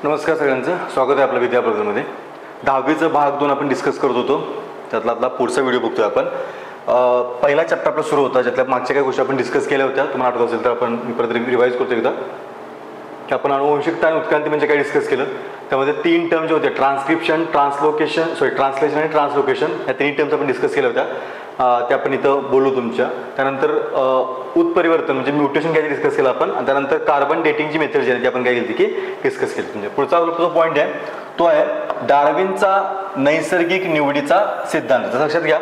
नमस्कार सगळ्यांचं, स्वागत आहे आपल्या विद्याप्रगतीमध्ये. 10वीचा भाग 2 आपण डिस्कस करत होतो. त्यातला आपला पुढचा व्हिडिओ बघतोय आपण. पहिला चॅप्टर आपला सुरू होता, ज्यातल्या मागच्या काही गोष्टी आपण डिस्कस केल्या होत्या. तुम्हाला आठवत असेल तर आपण मी परत रिवाईज करतो एकदा की आपण अनुवंशिकता आणि उत्क्रांती म्हणजे काय डिस्कस केलं. त्यामध्ये 3 टर्म जे होते, ट्रान्सलेशन आणि ट्रान्सलोकेशन, या 3 टर्म्स आपण डिस्कस केल्या होत्या. ते आपण इथं बोलू तुमच्या. त्यानंतर उत्परिवर्तन म्हणजे म्युटेशन काय डिस्कस केलं आपण. आणि त्यानंतर कार्बन डेटिंगची मेथड जी आहे ती आपण काय केली की डिस्कस केली. म्हणजे पुढचा जो पॉईंट आहे तो आहे डार्विनचा नैसर्गिक निवडीचा सिद्धांत. तर लक्षात घ्या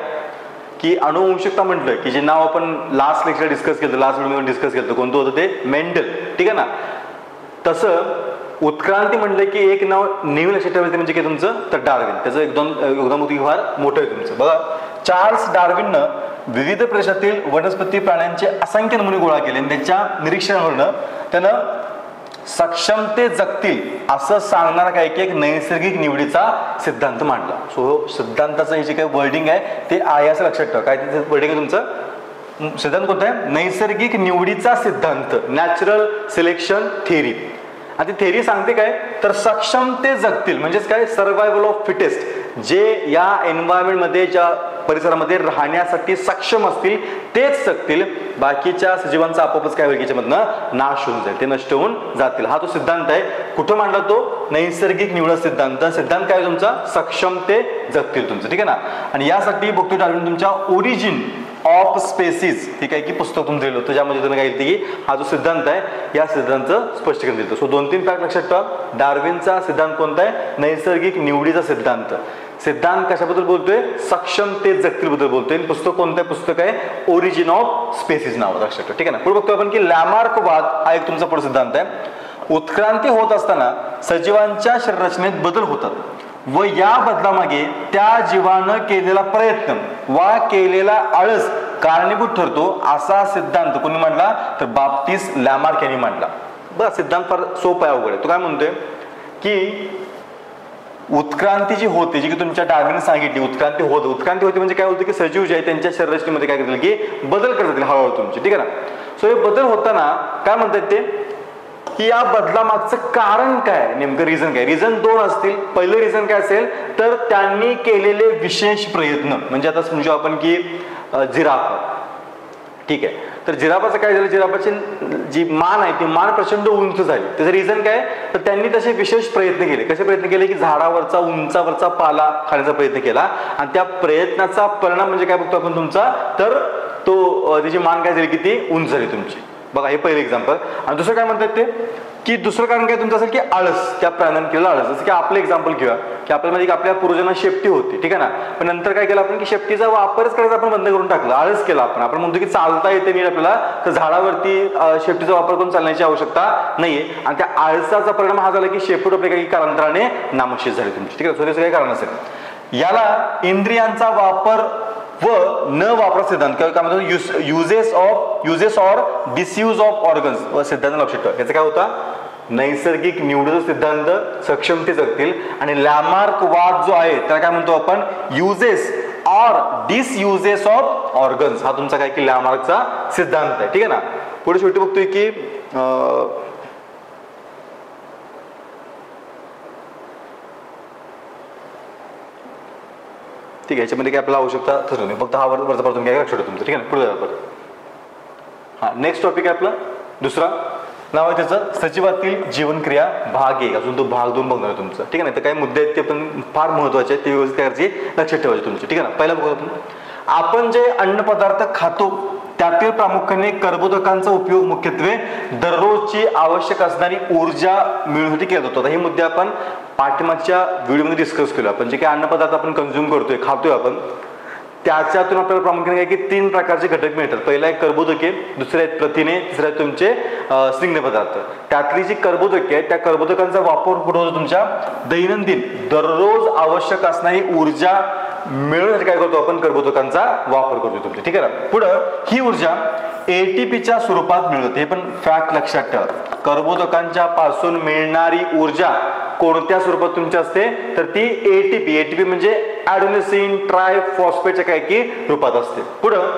की अनुवंशिकता म्हटलं की जे नाव आपण लास्ट लेक्चर डिस्कस केलं, लास्ट व्हिडिओमध्ये डिस्कस केलं, कोणतं होतं ते मेंडल, ठीक आहे ना. तसं उत्क्रांती म्हटलं की एक नाव नेहमी लक्षात ठेवायचं म्हणजे काय तुमचं, तर डार्विन. त्याचं योगदान फार मोठं आहे तुमचं. बघा, चार्ल्स डार्विननं विविध प्रदेशातील वनस्पती प्राण्यांचे असंख्य नमुने गोळा केले आणि त्यांच्या निरीक्षणावरनं त्यानं सक्षमते जगतील असं सांगणारा काय की एक नैसर्गिक निवडीचा सिद्धांत मांडला. सो सिद्धांताचं हे जे काही वर्डिंग आहे ते आहे असं लक्षात ठेवा. काय त्याचं वर्डिंग आहे तुमचं, सिद्धांत कोणता आहे, नैसर्गिक निवडीचा सिद्धांत, नॅचरल सिलेक्शन थेअरी. आणि ती थेअरी सांगते काय, तर सक्षमते जगतील म्हणजेच काय, सर्वायवल ऑफ फिटेस्ट, जे या एन्व्हायरमेंटमध्ये ज्या परिसरामध्ये राहण्यासाठी सक्षम असतील तेच जगतील. बाकीच्या सजीवांचा आपोआपच काय होईल, याच्यामधनं नाश होऊन जाईल, ते नष्ट होऊन जातील. हा तो सिद्धांत आहे. कुठं मांडला तो, नैसर्गिक निवड सिद्धांत. सिद्धांत काय तुमचा, सक्षमते जगतील तुमचं, ठीक आहे ना. आणि यासाठी बघतो डार्विन तुमच्या ओरिजिन ऑफ स्पेसिस हे काय की पुस्तक तुम्ही दिलं होतं, ज्यामध्ये तुम्ही काय की हा जो सिद्धांत आहे या सिद्धांताचं स्पष्टीकरण दिलं. सो 2-3 फॅक्ट लक्षात ठेवा. डार्विनचा सिद्धांत कोणता आहे, नैसर्गिक निवडीचा सिद्धांत. सिद्धांत कशाबद्दल बोलतोय, सक्षमते जगतील बद्दल बोलतोय. पुस्तक कोणतं आहे, पुस्तक आहे ओरिजिन ऑफ स्पेसिस नाव, लक्षात ठेवा, ठीक आहे ना. पुढे बघतोय आपण की लॅमार्कवाद हा एक तुमचा पुढे सिद्धांत आहे. उत्क्रांती होत असताना सजीवांच्या शरीररचनेत बदल होतात व या बदलामागे त्या जीवानं केलेला प्रयत्न वा केलेला आळस कारणीभूत ठरतो असा सिद्धांत कोणी मांडला, तर बाप्टिस्ट लॅमार्क यांनी मांडला. बस सिद्धांत फार सोपा आहे, अवघड आहे. तो काय म्हणतोय की उत्क्रांती जी होते, जी की तुमच्या डार्विनने सांगितली, उत्क्रांती होते म्हणजे काय होतं की सजीव जे आहे त्यांच्या शरीररचनेमध्ये काय करतील की बदल करत जातील हळूहळू तुमचे, ठीक आहे ना. सो हे बदल होताना काय म्हणतात ते की या बदलामागचं कारण काय, नेमकं रिझन काय. रिझन 2 असतील. पहिलं रिझन काय असेल, तर त्यांनी केलेले विशेष प्रयत्न. म्हणजे आता समजू आपण की जिराफ, ठीक आहे, तर जिराफाचं काय झालं, जिराफाची जी मान आहे ती मान प्रचंड उंच झाली. त्याचं रिझन काय, तर त्यांनी तसे विशेष प्रयत्न केले. कसे प्रयत्न केले की झाडावरचा उंचावरचा पाला खाण्याचा प्रयत्न केला आणि त्या प्रयत्नाचा परिणाम म्हणजे काय बघतो आपण तुमचा, तर तो त्याची मान काय झाली की ती उंच झाली तुमची. बघा, हे पहिलं एक्झाम्पल. आणि दुसरं काय म्हणतात ते की दुसरं कारण काय तुमचं असेल की आळस, त्या प्राण्याने केलेला आळस. जसं की आपलं एक्झाम्पल घेऊया की आपल्यामध्ये आपल्या पूर्वजांना शेपटी होती, ठीक आहे ना. पण नंतर काय केलं आपण की शेपटीचा वापरच करायचा आपण बंद करून टाकला, आळस केला आपण म्हणतो की चालता येते नाही आपल्याला, तर झाडावरती शेपटीचा वापर करून चालण्याची आवश्यकता नाहीये. आणि त्या आळसाचा परिणाम हा झाला की शेपूट आपल्या काही कालांतराने नामशेष झाली तुमची, ठीक आहे. त्याचं काही कारण असेल. याला इंद्रियांचा वापर व न वापरा सिद्धांत काय म्हणतो, uses or disuse of organs व सिद्धांत लक्षात ठेवा. याचा काय होता, नैसर्गिक निवडीचा सिद्धांत, सक्षमते जगतील. आणि लॅमार्क वाद जो आहे त्याला काय म्हणतो आपण, युजेस ऑर डिसयुजेस ऑफ ऑर्गन्स. हा तुमचा काय की लॅमार्कचा सिद्धांत आहे, ठीक आहे ना. पुढे शेवटी बघतोय की ठीक आहे, याच्यामध्ये काय आपल्याला आवश्यकता ठरवली, फक्त हा वरचा पाठ तुम्ही काय लक्षात ठेवा तुमचं, ठीक आहे ना. पुढे जाऊ आपण. हा नेक्स्ट टॉपिक आहे आपला दुसरा, नाव आहे त्याचं सजीवातील जीवनक्रिया भाग 1. अजून तो भाग 2 बघणार आहे तुमचं, ठीक आहे ना. तर काही मुद्दे आहेत ते पण फार महत्वाचे आहेत, ते व्यवस्थित करायचे, लक्षात ठेवायचे तुमचे, ठीक आहे ना. पहिला बघू आपण जे अन्न पदार्थ खातो त्यातील प्रामुख्याने कर्बोदकांचा उपयोग मुख्यत्वे दररोजची आवश्यक असणारी ऊर्जा मिळवण्यासाठी केला जातो. हे मुद्दे आपण पाठीमागच्या व्हिडिओमध्ये डिस्कस केलो. आपण जे काही अन्नपदार्थ आपण कन्झ्युम करतोय, खातोय आपण, त्याच्यातून आपल्याला प्रामुख्याने काय की 3 प्रकारचे घटक मिळतात. पहिला आहे कर्बोदके, दुसरे आहेत प्रथिने, तिसरे आहेत तुमचे स्निग्ध पदार्थ. त्यातली जी कर्बोदके आहेत त्या कर्बोदकांचा वापर कुठं होतो, तुमच्या दैनंदिन दररोज आवश्यक असणारी ऊर्जा मिळवण्यासाठी काय करतो आपण, कर्बोदकांचा वापर करतो तुमचे, ठीक आहे ना. पुढं ही ऊर्जा एटीपीच्या स्वरूपात मिळते. हे पण फॅक्ट लक्षात ठेवा. कर्बोदकांच्या पासून मिळणारी ऊर्जा कोणत्या स्वरूपात तुमची असते, तर ती एटीपी म्हणजे ॲडेनोसिन ट्रायफॉस्फेटच्या काय की रूपात असते. पुढं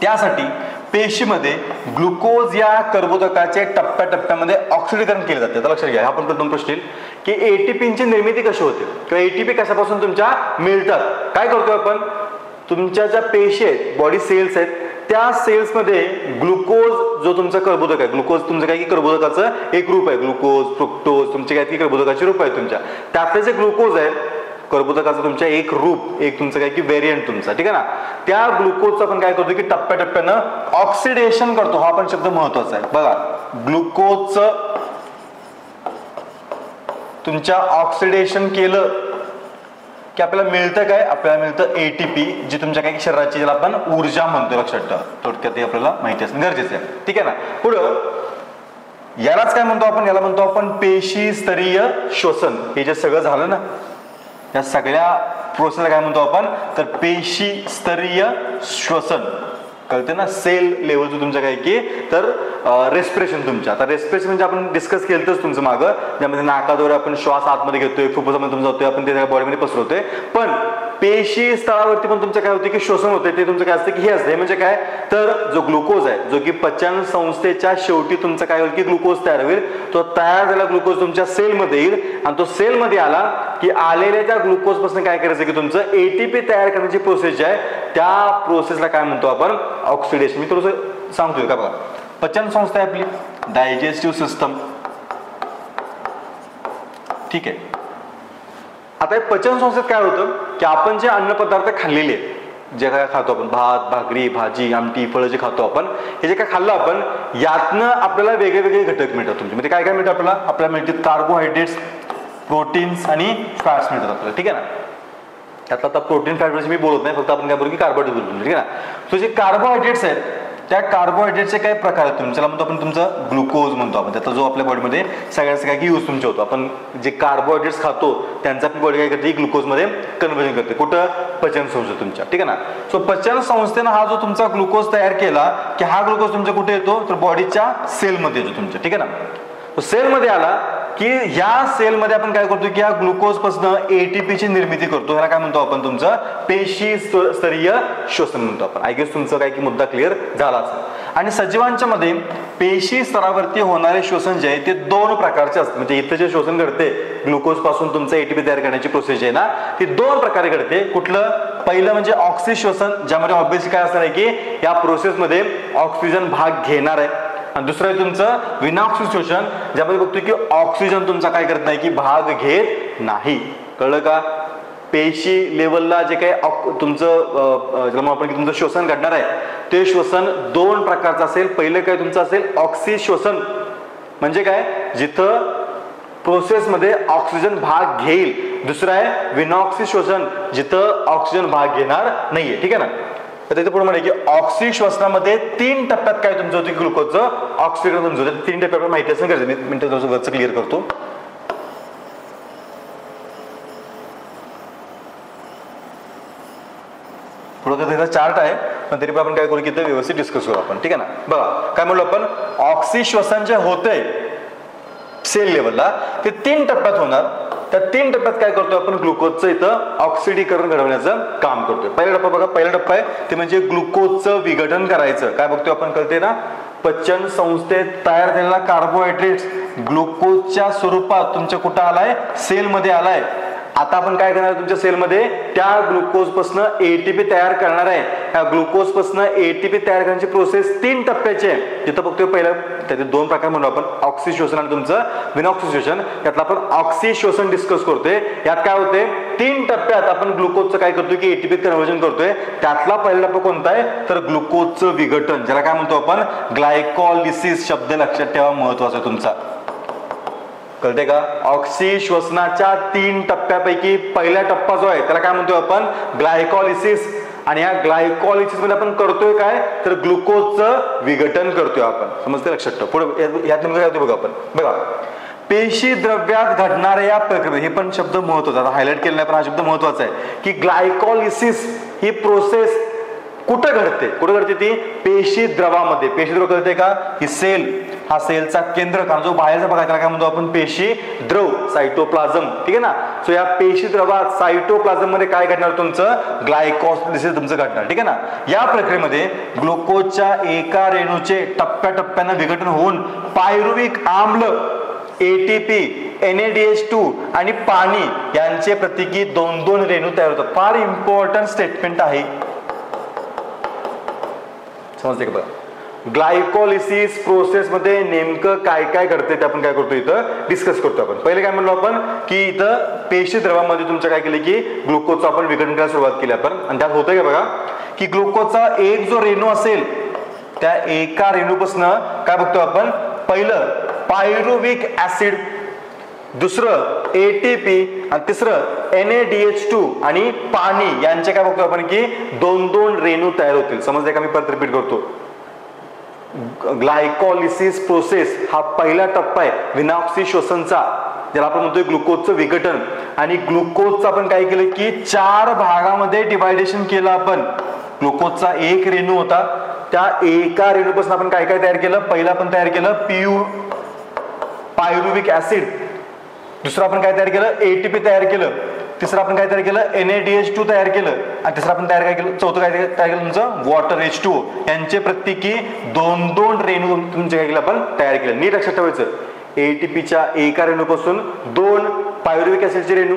त्यासाठी पेशीमध्ये ग्लुकोज या कर्बोदकाचे टप्प्याटप्प्यामध्ये ऑक्सिडीकरण केले जाते. आता लक्षात घ्या, हा पण प्रथम प्रश्न येईल की एटीपीची निर्मिती कशी होते किंवा एटीपी कशापासून तुमच्या मिळतात. काय करतोय आपण, तुमच्या ज्या पेशी आहेत, बॉडी सेल्स आहेत, त्या सेल्समध्ये ग्लुकोज जो तुमचा कर्बोदक आहे, ग्लुकोज तुमचं काय की कर्बोदकाचं एक रूप आहे, ग्लुकोज फ्रुक्टोज तुमचे काय की कर्बोदकाचे रूप आहे तुमच्या, त्यातले जे ग्लुकोज आहे कर्बोदकाचं तुमच्या एक रूप, एक तुमचं काय की व्हेरियंट तुमचा, ठीक आहे ना, त्या ग्लुकोजचं आपण काय करतो की टप्प्याटप्प्यानं ऑक्सिडेशन करतो. हा पण शब्द महत्वाचा आहे बघा. ग्लुकोजचं तुमच्या ऑक्सिडेशन केलं की आपल्याला मिळतं काय, आपल्याला मिळतं एटीपी, जी तुमच्या काही शरीराची ज्याला आपण ऊर्जा म्हणतो. लक्षात ठेवा, थोडक्यात आपल्याला माहिती असणं गरजेचं आहे, ठीक आहे ना. पुढं यालाच काय म्हणतो आपण, याला म्हणतो आपण पेशी स्तरीय श्वसन. हे जे सगळं झालं ना, या सगळ्या प्रोसेसला काय म्हणतो आपण, तर पेशी स्तरीय श्वसन. कळते ना, सेल लेवलचं तुमचं काय की तर रेस्पिरेशन तुमच्या. आता रेस्पिरेशन म्हणजे आपण डिस्कस केलंच तुमचं मागं, ज्यामध्ये नाकाद्वारे आपण श्वास आतमध्ये घेतोय, फुफ्फुसामध्ये तुमचा जातोय, आपण ते बॉडीमध्ये पसरवतोय. पण पेशी स्थळावरती पण तुमचं काय होते की श्वसन होते, ते तुमचं काय असतं की हे असतं. हे म्हणजे काय, तर जो ग्लुकोज आहे, जो की पचन संस्थेच्या शेवटी तुमचं काय होईल की ग्लुकोज तयार होईल. तो तयार झालेला ग्लुकोज तुमच्या सेलमध्ये येईल आणि तो सेलमध्ये आला की आलेल्या त्या ग्लुकोज पासून काय करायचं की तुमचं एटीपी तयार करण्याची प्रोसेस जी आहे, त्या प्रोसेसला काय म्हणतो आपण, ऑक्सिडेशन. मी थोडंसं सांगतोय का बघा. पचन संस्था आहे आपली, डायजेस्टिव्ह सिस्टम, ठीक आहे. आता हे पचन संस्थेत काय होतं की आपण जे अन्न पदार्थ खाल्लेले आहेत, जे काय खातो आपण, भात भाकरी भाजी आमटी फळं जे खातो आपण, हे जे काय खाल्लं आपण, यातनं आपल्याला वेगळे वेगळे घटक मिळतात तुमचे. म्हणजे काय काय मिळतं आपल्याला मिळते कार्बोहायड्रेट्स, प्रोटीन्स आणि फॅट्स मिळतात आपल्याला, ठीक आहे ना. त्यातला आता प्रोटीन फॅट मी बोलत नाही, फक्त आपण काय बोलू की कार्बोहायड्रेट बोलतो, ठीक आहे ना. तो जे कार्बोहायड्रेट्स आहेत, त्या कार्बोहायड्रेटचे काही प्रकार आहेत तुमच्याला म्हणतो आपण तुमचं ग्लुकोज म्हणतो आपण. त्याचा जो आपल्या बॉडीमध्ये सगळ्याचं काय की यूज तुमचे होतो. आपण जे कार्बोहायड्रेट्स खातो त्यांचा आपली बॉडी काय करते, ग्लुकोजमध्ये कन्व्हर्जन करते. कुठं, पचन संस्था तुमच्या, ठीक आहे ना. सो पचन संस्थेनं हा जो तुमचा ग्लुकोज तयार केला की हा ग्लुकोज तुमच्या कुठे येतो, तर बॉडीच्या सेलमध्ये येतो तुमच्या, ठीक आहे ना. तो सेलमध्ये आला की ह्या सेलमध्ये आपण काय करतो की ह्या ग्लुकोज पासून एटीपीची निर्मिती करतो. ह्याला काय म्हणतो आपण, तुमचं पेशी स्तरीय श्वसन म्हणतो आपण. आय गेस तुमचं काय की मुद्दा क्लिअर झाला असेल. आणि सजीवांच्या मध्ये पेशी स्तरावरती होणारे श्वसन जे आहे ते दोन प्रकारचे असतात. म्हणजे इथं जे श्वसन घडते ग्लुकोज पासून तुमचं एटीपी तयार करण्याची प्रोसेस आहे ना, ती दोन प्रकारे घडते. कुठलं, पहिलं म्हणजे ऑक्सी श्वसन, ज्यामध्ये ऑब्व्हियसली काय असणार आहे की या प्रोसेसमध्ये ऑक्सिजन भाग घेणार आहे. आणि दुसरं आहे तुमचं विनाऑक्सिजन श्वसन, ज्यामध्ये बघतो की ऑक्सिजन तुमचा काय करत नाही की भाग घेत नाही. कळलं का. पेशी लेवलला जे काही तुमचं ज्याला आपण की तुमचं श्वसन घडणार आहे, ते श्वसन दोन प्रकारचं असेल. पहिलं काय तुमचं असेल ऑक्सी श्वसन, म्हणजे काय, जिथं प्रोसेसमध्ये ऑक्सिजन भाग घेईल. दुसरं आहे विनाऑक्सी श्वसन, जिथं ऑक्सिजन भाग घेणार नाहीये, ठीक आहे ना. तर त्याच्या पुढे म्हणे की ऑक्सी श्वसनामध्ये 3 टप्प्यात काय तुमचं होतं ग्लुकोजचं ऑक्सिडेशन तुमचं होतं. 3 टप्प्यात माहिती असणं गरजेचं. मी मिनिटं वरचं क्लिअर करतो. थोडं त्याचा चार्ट आहे, पण तरी पण आपण काय करू की ते व्यवस्थित डिस्कस करू आपण, ठीक आहे ना. बघा काय म्हणलो आपण, ऑक्सी श्वसन जे होतंय सेल लेवलला ते 3 टप्प्यात होणार. त्या 3 टप्प्यात काय करतो आपण, ग्लुकोजचं इथं ऑक्सिडीकरण घडवण्याचं काम करतोय. पहिला टप्पा बघा, पहिला टप्पा आहे ते म्हणजे ग्लुकोजचं विघटन करायचं. काय बघतोय आपण, कळते ना, पचन संस्थेत तयार झालेला कार्बोहायड्रेट्स ग्लुकोजच्या स्वरूपात तुमच्या कुठं आलाय, सेलमध्ये आलाय. आता आपण काय करणार तुमच्या सेलमध्ये, त्या ग्लुकोज पासून एटीपी तयार करणार आहे. त्या ग्लुकोज पासून एटीपी तयार करण्याची प्रोसेस 3 टप्प्याची आहे. जिथं बघतोय पहिलं त्याचे 2 प्रकार म्हणू आपण, ऑक्सी श्वसन आणि तुमचं विनाऑक्सी श्वसन. यातलं आपण ऑक्सी श्वसन डिस्कस करतोय. यात काय होते, 3 टप्प्यात आपण ग्लुकोजचं काय करतोय की एटीपी कन्व्हर्जन करतोय. त्यातला पहिला टप्पा कोणता आहे, तर ग्लुकोजचं विघटन, ज्याला काय म्हणतो आपण ग्लायकॉलिसिस. शब्द लक्षात ठेवा, महत्वाचा तुमचा. कळते का. ऑक्सी श्वसनाच्या 3 टप्प्यापैकी पहिला टप्पा जो आहे त्याला काय म्हणतोय आपण, ग्लायकॉलिसिस. आणि या ग्लायकॉलिसिस मध्ये आपण करतोय काय, तर ग्लुकोजचं विघटन करतोय आपण. समजते, लक्षात ठेवा. पुढे यात नेमकं काय होतं बघा आपण. बघा, पेशी द्रव्यात घडणाऱ्या या प्रक्रियेत, हे पण शब्द महत्वाचा, हायलाइट केलेला आहे पण हा शब्द महत्वाचा आहे की ग्लायकॉलिसिस ही प्रोसेस कुठं घडते, ती पेशी द्रवामध्ये. पेशी द्रव कळते का, ही सेल हा सेलचा केंद्रक आणि जो बाहेरचा भाग आहे त्याला काय म्हणतो आपण पेशी द्रव, सायटोप्लाझम. ठीक आहे ना. सो या पेशी द्रवात सायटोप्लाझम मध्ये काय घडणार तुमचं ग्लायकोलिसिस तुमचं घडणार. ठीक आहे ना. या प्रक्रियेमध्ये ग्लुकोजच्या एका रेणूचे टप्प्याटप्प्यानं विघटन होऊन पायरुविक आम्ल, ATP, NADH2 आणि पाणी यांचे प्रत्येकी 2-2 रेणू तयार होतात. फार इम्पॉर्टंट स्टेटमेंट आहे, समजते का बघा. ग्लायकोलिसिस प्रोसेस मध्ये नेमकं काय काय घडते ते आपण काय करतो इथं डिस्कस करतो. आपण पहिले काय म्हणलो आपण की इथं पेशी द्रवामध्ये तुमचं काय केलं की ग्लुकोजचं आपण विघटन करायला सुरुवात केली आपण. आणि त्यात होतं का बघा की ग्लुकोजचा एक जो रेणू असेल त्या एका रेणूपासून काय बघतो आपण, पहिलं पायरुविक ऍसिड, दुसरं ATP आणि तिसरं NADH2 आणि पाणी यांचे काय बघतो आपण की 2-2 रेणू तयार होतील. समजले का. मी परत रिपीट करतो. ग्लायकोलिसिस प्रोसेस हा पहिला टप्पा आहे विनाऑक्सी श्वसनचा, ज्याला आपण म्हणतोय ग्लुकोजचं विघटन. आणि ग्लुकोजचं आपण काय केलं की 4 भागामध्ये डिवायडेशन केलं आपण. ग्लुकोजचा एक रेणू होता, त्या एका रेणूपासून आपण काय काय तयार केलं, पहिला आपण तयार केलं पायरुविक ऍसिड, दुसरं आपण काय तयार केलं ATP तयार केलं, तिसरं आपण काय तयार केलं NADH2 तयार केलं, आणि तिसरं आपण तयार काय केलं, चौथं काय तयार केलं तुमचं वॉटर H2O. यांचे प्रत्येकी 2-2 रेणू तुमचे काय केलं आपण तयार केलं. नीट लक्षात ठेवायचं, ATPच्या एका रेणूपासून 2 पायरुविक ऍसिडचे रेणू,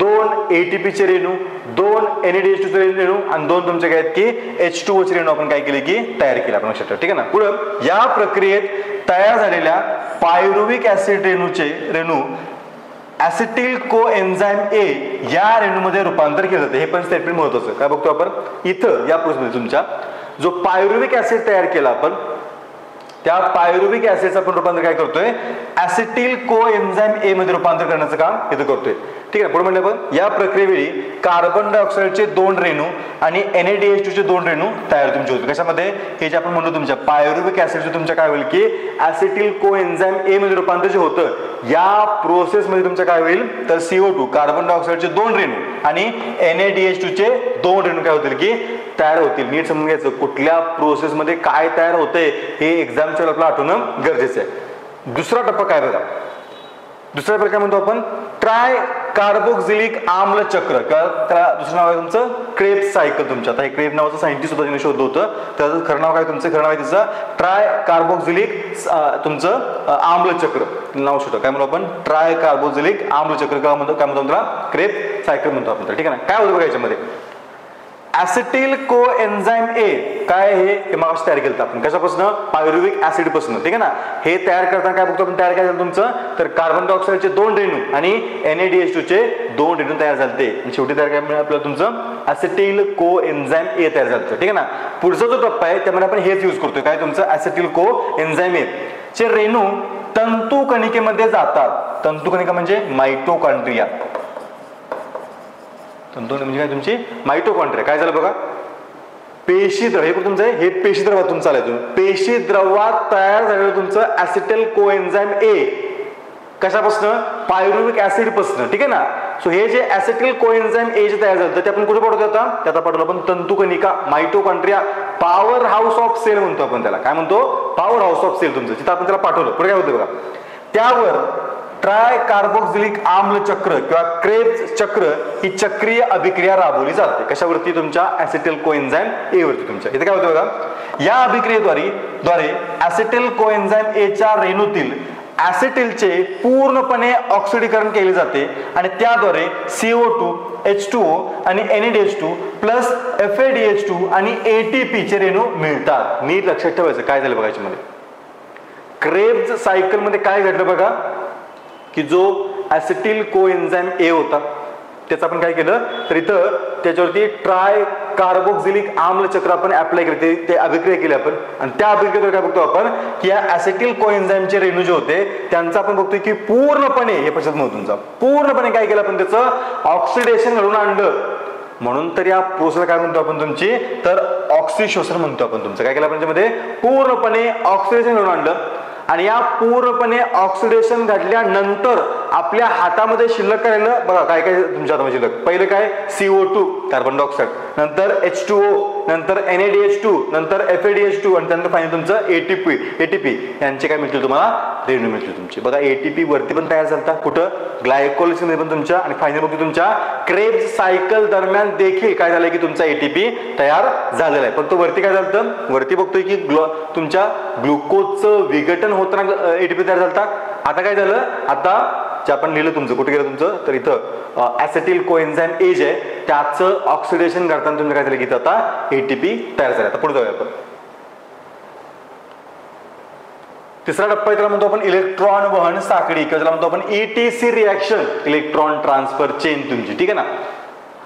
2 ATPचे रेणू, 2 NADH2 चे रेणू आणि 2 तुमचे काय आहेत की H2O चे रेणू आपण काय केले की तयार केले आपण लक्षात ठेवा. ठीक आहे ना. पुढे या प्रक्रियेत तयार झालेल्या पायरुविक ऍसिड रेणू ऍसिटिल कोएन्झाइम A या रेणूमध्ये रूपांतर केलं जाते. हे पण स्टेटमेंट महत्वाचं. काय बघतो आपण इथं या प्रोसेसमध्ये तुमच्या जो पायरुविक ऍसिड तयार केला आपण त्या पायरुविक ऍसिडचं आपण रूपांतर काय करतोय ऍसिटिल कोएन्झाइम A मध्ये रूपांतर करण्याचं काम इथं करतोय. ठीक आहे. पुढे म्हणलं आपण या प्रक्रियेवेळी कार्बन डायऑक्साइडचे 2 रेणू आणि NADH2 चे 2 रेणू तयार तुमचे होते. कशामध्ये, हे जे आपण म्हणतो तुमच्या पायरुविक ऍसिडचे तुमच्या काय होईल की ऍसिटिल कोएन्झाइम A मध्ये रूपांतर जे होतं या प्रोसेस मध्ये तुमचं काय होईल तर CO2 कार्बन डायऑक्साइडचे 2 रेणू आणि NADH2 चे 2 रेणू काय होतील की तयार होतील. नीट समजून घ्यायचं कुठल्या प्रोसेस मध्ये काय तयार होतंय हे एक्झामच्या वेळेला आठवणं गरजेचं आहे. दुसरा टप्पा काय बघा, दुसरा प्रकार म्हणतो आपण ट्राय कार्बोक्सिलिक आम्ल चक्र, त्याला दुसरं नाव आहे तुमचं क्रेब्स सायकल. तुमच्या आता हे क्रेब नावाचं सायंटिस्ट होतं, ज्याने शोधलं होतं. त्याचं खरं नाव काय तुमचं, खरं नाव आहे तिचं ट्राय कार्बोक्सिलिक तुमचं आम्ल चक्र नाव शोधलं. काय म्हणतो आपण ट्राय कार्बोक्सिलिक आम्ल चक्र काय म्हणतो त्याला क्रेब सायकल म्हणतो आपण. ठीक आहे ना. काय होतं बघा याच्यामध्ये ऍसिटिल कोएन्झाइम A काय हे मागास तयार केलं आपण कशापासून पायरुविक ऍसिड पासून. ठीक आहे ना. हे तयार करताना काय बघतो आपण तयार काय झालं तुमचं तर कार्बन डायऑक्साइडचे 2 रेणू आणि NADH2 चे 2 रेणू तयार झाले. आणि शेवटी तयार काय मिळालं आपल्याला तुमचं ऍसिटिल कोएन्झाइम A तयार झालं. ठीक आहे ना. पुढचा जो टप्पा आहे त्यामध्ये आपण हेच यूज करतोय काय तुमचं ऍसिटिल कोएन्झाइम A चे रेणू तंतुकणिकेमध्ये जातात. तंतुकणिका म्हणजे मायटोकॉन्ड्रिया. तंतुकणिका म्हणजे काय तुमची मायटोकॉन्ड्रिया. काय झालं बघा पेशी द्रव हे तुमचं हे पेशी द्रवातून चालायचं. पेशी द्रवात तयार झालेलं तुमचं ऍसिटिल कोएन्झाइम A कशापासून पायरुविक ऍसिड पासून. ठीक आहे ना. सो हे जे ऍसिटिल कोएन्झाइम A जे तयार झालं ते आपण कुठे पाठवतो आता त्याचा पाठवलं आपण तंतुकणिका mitochondria power house of cell म्हणतो आपण त्याला. काय म्हणतो पॉवर हाऊस ऑफ सेल तुमचं तिथं आपण त्याला पाठवलं. पुढे काय होतं बघा त्यावर ट्राय कार्बोक्सिलिक आम्ल चक्र किंवा क्रेब्स चक्र ही चक्रीय अभिक्रिया राबवली जाते. कशावरती तुमच्या ऍसिटिल कोएन्झाइम A वरती तुमच्या. इथे काय होतं बघा या अभिक्रियेद्वारे ऍसिटिल कोएन्झाइम A च्या रेणूतील ऍसिटिलचे पूर्णपणे ऑक्सिडीकरण केले जाते आणि त्याद्वारे CO2 H2O आणि NADH2 प्लस FADH2 आणि ATP चे रेणू मिळतात. नीट लक्षात ठेवायचं काय झालं बघा याच्यामध्ये क्रेब्स सायकल मध्ये काय घडलं बघा की जो ऍसिटिल कोएन्झाइम A होता त्याचं आपण काय केलं तर इथं त्याच्यावरती ट्राय कार्बोक्सिलिक आम्ल चक्र आपण अप्लाय केले ते अभिक्रिया केली आपण. आणि त्या अभिक्रियेवर काय बघतो आपण की या ऍसिटिल कोएन्झाइमचे रेणू जे होते त्यांचं आपण बघतोय की पूर्णपणे हे पक्षात तुमचा पूर्णपणे काय केलं आपण त्याचं ऑक्सिडेशन घडवून आणलं. म्हणून तर या प्रोसेस काय म्हणतो आपण तुमची तर ऑक्सिशोषण म्हणतो आपण तुमचं. काय केलं आपण त्याच्यामध्ये पूर्णपणे ऑक्सिडेशन घडवून आणलं आणि या पूर्णपणे ऑक्सिडेशन घडल्यानंतर आपल्या हातामध्ये शिल्लक काय राहिलं बघा, काय काय तुमच्या हातामध्ये शिल्लक, पहिलं काय CO2 कार्बन डायऑक्साईड, नंतर H2O, नंतर NaDH2, नंतर FADH2 आणि त्यानंतर फायनल तुमचं ATP यांचे काय मिळतील तुम्हाला रेणू मिळतील तुमचे. बघा ATP वरती पण तयार झालता कुठं ग्लायकोलिसिस मध्ये पण तुमच्या, आणि फायनल बघतो तुमच्या क्रेब्स सायकल दरम्यान देखील काय झालंय की तुमचा ATP तयार झालेला आहे. फक्त वरती काय झालं, वरती बघतोय की तुमच्या ग्लुकोजचं विघटन होताना ATP तयार झालता. आता काय झालं, आता जे आपण लिहिलं तुमचं कुठे गेलं तुमचं, तर इथं ऍसेटिल कोएन्झाइम एज आहे त्याचं ऑक्सिडेशन करताना तुम्ही काय झालं की आता ATP तयार झाला. आता पुढे जाऊया आपण. तिसरा टप्पा त्याला म्हणतो आपण इलेक्ट्रॉन वहन साखळी किंवा त्याला म्हणतो आपण ETC reaction, electron transfer chain तुमची, ठीक आहे ना.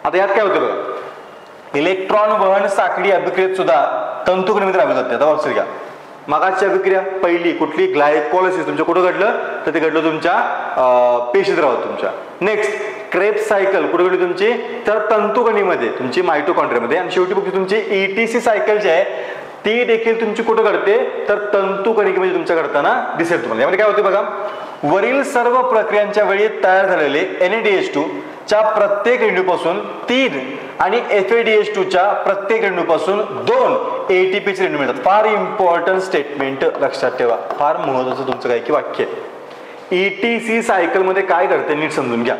आता यात काय होतं बघा, इलेक्ट्रॉन वहन साखळी अभिक्रियेत सुद्धा तंतुकणिमध्ये राबवली जाते. आता लक्षात घ्या, मागाची अभिक्रिया पहिली कुठली ग्लायकोलिसिस तुमच्या कुठं घडलं, तर ते घडलं तुमच्या पेशीत राहत तुमच्या. नेक्स्ट क्रेब्स सायकल कुठे घडली तुमची, तर तंतुकणीमध्ये तुमची मायटोकॉन्ड्रियामध्ये. आणि शेवटी बघतो तुमची ETC सायकल जी आहे ती देखील तुमची कुठं घडते, तर तंतुकणिकेमध्ये तुमच्या घडताना दिसेल तुम्हाला. यामध्ये काय होते बघा, वरील सर्व प्रक्रियांच्या वेळी तयार झालेले NaDH2 च्या प्रत्येक रेणूपासून 3 आणि FADH2 च्या प्रत्येक रेणूपासून 2 ATP चे रेणू मिळतात. फार इम्पॉर्टंट स्टेटमेंट लक्षात ठेवा, फार महत्वाचं तुमचं काय की वाक्य आहे. ETC सायकल मध्ये काय घडते नीट समजून घ्या.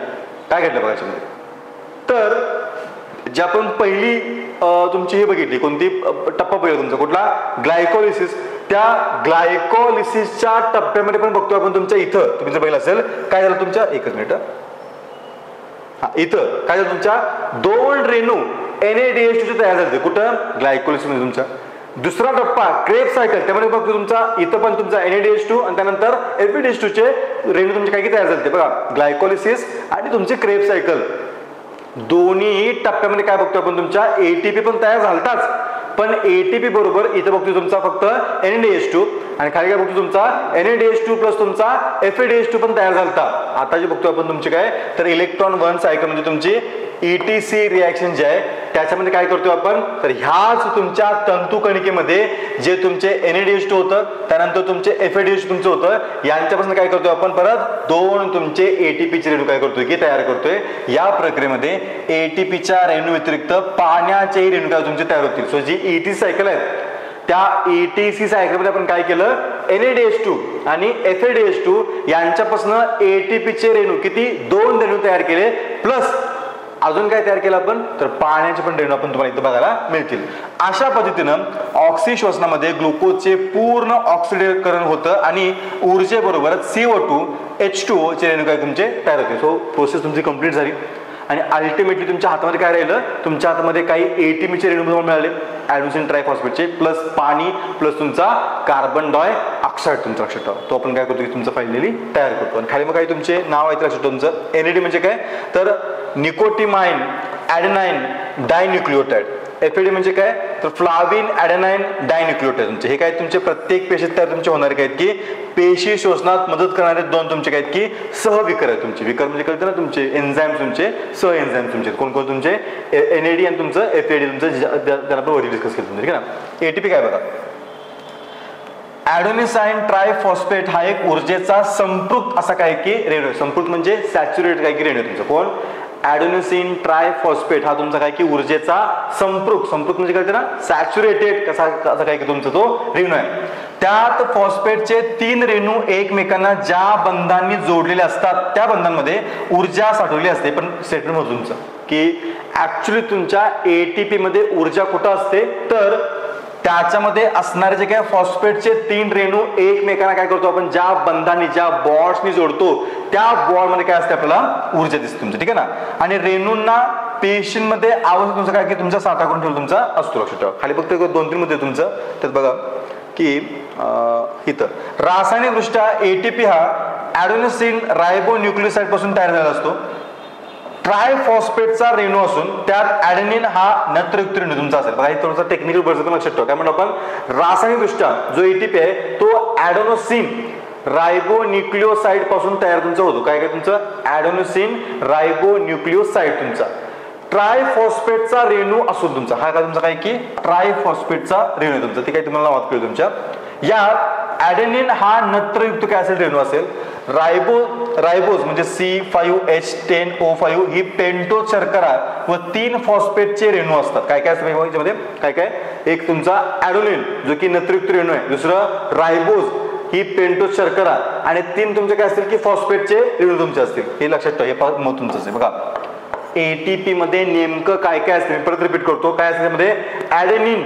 काय घडलं बघा याच्यामध्ये, तर जे आपण पहिली तुमची हे बघितली कोणती टप्पा पहिला तुमचा कुठला ग्लायकोलिसिस, त्या ग्लायकोलिसिसच्या टप्प्यामध्ये पण बघतो आपण तुमच्या इथं तुम्ही जर पाहिलं असेल काय झालं तुमच्या, एकच मिनिट, इथं काय झालं तुमच्या 2 रेणू NaDH2 तयार झाले कुठं ग्लायकोलिसिस मध्ये तुमच्या. दुसरा टप्पा क्रेब्स सायकल, त्यामध्ये बघतो तुमचा इथं पण तुमचा NaDH2 आणि त्यानंतर FADH2 चे रेणू तुमचे काय तयार झाले बघा, ग्लायकोलिसिस आणि तुमची क्रेब्स सायकल दोन्ही टप्प्यामध्ये काय बघतो आपण तुमच्या ATP पण तयार झालताच, पण ATP बरोबर इथं बघतो तुमचा फक्त NaDH2 आणि खाली काय बघतो तुमचा NaDH2 प्लस तुमचा FADH2 पण तयार झालता. आता जे बघतो आपण तुमचे काय, तर इलेक्ट्रॉन वहन सायकल म्हणजे तुमची ETC रिएक्शन जे आहे त्याच्यामध्ये काय करतो आपण, तर ह्याच तुमच्या तंतुकणिकेमध्ये जे तुमचे NaDH2 होतं त्यानंतर तुमचे FADH2 तुमचं होतं, यांच्यापासून काय करतोय आपण परत 2 तुमचे ATP चे रेणू काय करतोय की तयार करतोय. या प्रक्रियेमध्ये ATP च्या रेणू व्यतिरिक्त पाण्याचे रेणू काय तुमचे तयार होतील. सो जी ETC सायकल आहे त्या ETC सायकल मध्ये आपण काय केलं, NaDH2 आणि FADH2 यांच्यापासून ATP चे रेणू किती 2 रेणू तयार केले, प्लस अजून काय तयार केलं आपण, तर पाण्याचे पण रेणू आपण तुम्हाला इथं बघायला मिळतील. अशा पद्धतीनं ऑक्सिश्वसनामध्ये ग्लुकोजचे पूर्ण ऑक्सिडीकरण होतं आणि ऊर्जेबरोबर CO2 H2O चे रेणू काय तुमचे तयार होते. सो प्रोसेस तुमची कंप्लीट झाली आणि अल्टिमेटली तुमच्या हातामध्ये काय राहिलं, तुमच्या हातामध्ये काही ATP चे रेणू तुम्हाला मिळाले ॲडेनोसिन ट्रायफॉस्फेटचे, प्लस पाणी प्लस तुमचा कार्बन डायऑक्साईड तुमचं लक्षात ठेवा. तो आपण काय करतो की तुमचं फायनली तयार करतो. आणि खाली मग काही तुमचे नाव आहे लक्षात तुमचं NAD म्हणजे काय, तर निकोटिमाइन ॲडेनाइन डायन्यूक्लियोटाइड. FAD म्हणजे काय, तर फ्लाविन ॲडेनाइन डायन्यूक्लियोटाइड. तुमचे हे काय तुमचे प्रत्येक पेशीत तयार तुमचे होणारे काय की पेशी शोषणात मदत करणारे 2 तुमचे काय की सहविकर आहेत तुमचे. विकर म्हणजे कळतं ना तुमचे एन्झाईम तुमचे सह एन्झाईम तुमचे कोण तुमचे NAD आणि तुमचं FAD तुमचं त्याला आपण वरती डिस्कस केलं तुमचं, ठीक आहे ना. ATP काय बघा, ॲडेनोसाइन ट्रायफॉस्फेट हा एक ऊर्जेचा संपृक्त असा काय की रेणू, संपृक्त म्हणजे सॅच्युरेटेड काय की रेणू तुमचं कोण ॲडेनोसिन ट्रायफॉस्फेट हा तुमचा काय की ऊर्जेचा संपृक्त म्हणजे काय ना सॅच्युरेटेड कसा काय की तुमचा तो रेणू आहे. त्यात फॉस्फेटचे 3 रेणू एकमेकांना ज्या बंधांनी जोडलेले असतात त्या बंधांमध्ये ऊर्जा साठवली असते. पण स्टेटमेंट होतं तुमचं की ऍक्च्युली तुमच्या ATP मध्ये ऊर्जा कुठं असते, तर त्याच्यामध्ये असणारे जे काय फॉस्फेटचे 3 रेणू एकमेकांना काय करतो आपण ज्या बंधांनी ज्या बॉन्ड्सनी जोडतो त्या बॉन्ड मध्ये काय असते आपल्याला ऊर्जा दिसते तुमचं, ठीक आहे ना. आणि रेणूंना पेशींमध्ये आवश्यक तुमचं काय की तुमचा साठा करून ठेवलं तुमचा असतो लक्षात ठेवा. खाली फक्त 2-3 मुद्दे तुमचं त्यात बघा की इथं रासायनिकदृष्ट्या ATP हा ॲडेनोसिन रायबोन्यूक्लियोसाइड पासून तयार झालेला असतो. ट्रायफॉस्फेटचा रेणू असून त्यात ॲडेनिन हा नत्रयुक्त रेणू तुमचा असेल. बघा हे थोडंसं टेक्निकल बर्ड लक्षात ठेवा. काय म्हणतो आपण रासायनिकदृष्ट्या जो ATP आहे तो ॲडेनोसिन रायबोन्यूक्लियोसाइड पासून तयार तुमचा होतो. काय काय तुमचं ॲडेनोसिन रायबोन्यूक्लियोसाइड तुमचा ट्रायफॉस्फेटचा रेणू असून तुमचा हा काय तुमचा काय की ट्रायफॉस्फेटचा रेणू तुमचा, ते काय तुम्हाला नावात कळेल तुमच्या. यात ॲडेनिन हा नत्रयुक्त काय असेल रेणू असेल. रायबोज म्हणजे C5H10O5 ही पेंटोज शर्करा व 3 फॉस्फेटचे रेणू असतात. काय काय असतं याच्यामध्ये, काय काय, एक तुमचा ॲडेनिन जो की नत्रयुक्त रेणू आहे, दुसरं रायबोज ही पेंटोज शर्करा, आणि 3 तुमचे काय असतील की फॉस्फेटचे रेणू तुमचे असतील. हे लक्षात ठेवा, हे महत्त्वाचं आहे. बघा ATP मध्ये नेमकं काय काय असते, परत रिपीट करतो, काय असते मध्ये, ॲडेनिन